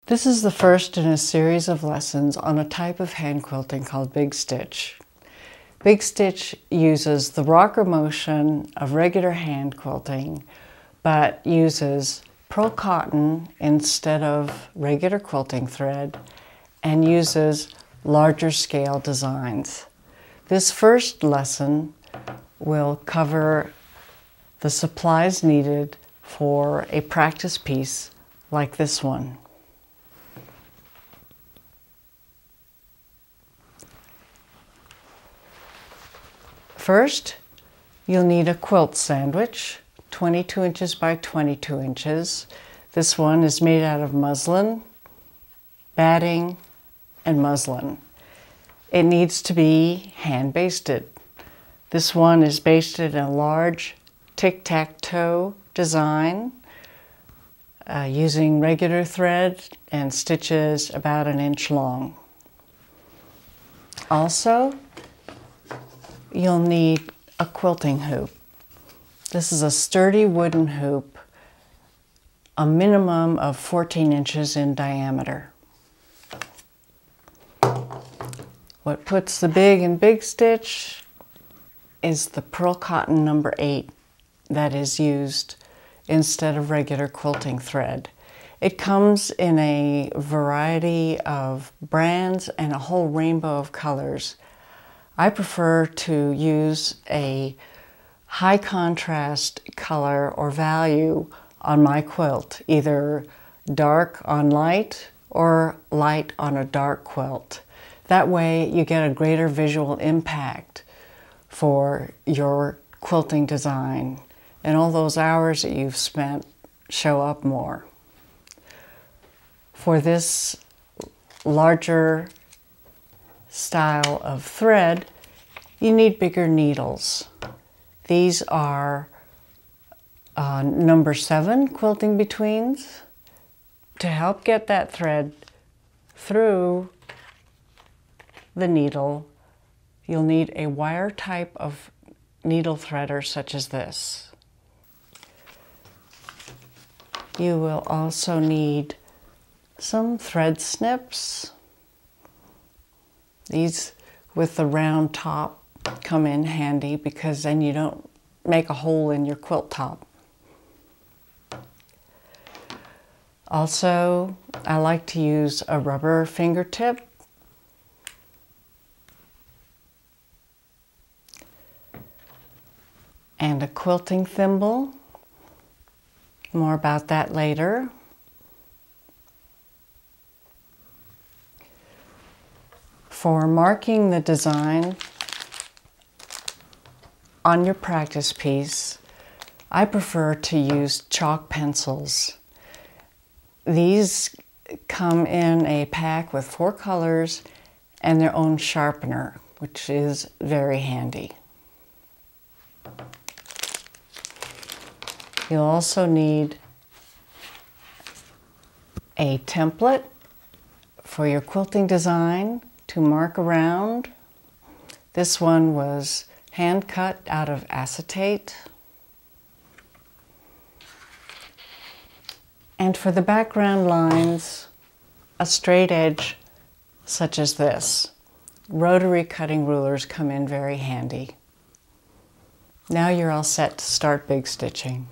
This is the first in a series of lessons on a type of hand quilting called BigStitch. BigStitch uses the rocker motion of regular hand quilting, but uses pearl cotton instead of regular quilting thread and uses larger scale designs. This first lesson will cover the supplies needed for a practice piece like this one. First, you'll need a quilt sandwich, 22 inches by 22 inches. This one is made out of muslin, batting, and muslin. It needs to be hand basted. This one is basted in a large tic-tac-toe design using regular thread and stitches about 1 inch long. Also, you'll need a quilting hoop. This is a sturdy wooden hoop, a minimum of 14 inches in diameter. What puts the big in BigStitch is the pearl cotton number 8 that is used instead of regular quilting thread. It comes in a variety of brands and a whole rainbow of colors. I prefer to use a high contrast color or value on my quilt, either dark on light or light on a dark quilt. That way you get a greater visual impact for your quilting design, and all those hours that you've spent show up more. For this larger style of thread, you need bigger needles. These are number 7 quilting betweens. To help get that thread through the needle, you'll need a wire type of needle threader such as this. You will also need some thread snips. These with the round top come in handy because then you don't make a hole in your quilt top. Also, I like to use a rubber fingertip. And a quilting thimble. More about that later. For marking the design on your practice piece, I prefer to use chalk pencils. These come in a pack with 4 colors and their own sharpener, which is very handy. You'll also need a template for your quilting design to mark around. This one was hand cut out of acetate. And for the background lines, a straight edge such as this. Rotary cutting rulers come in very handy. Now you're all set to start BigStitching.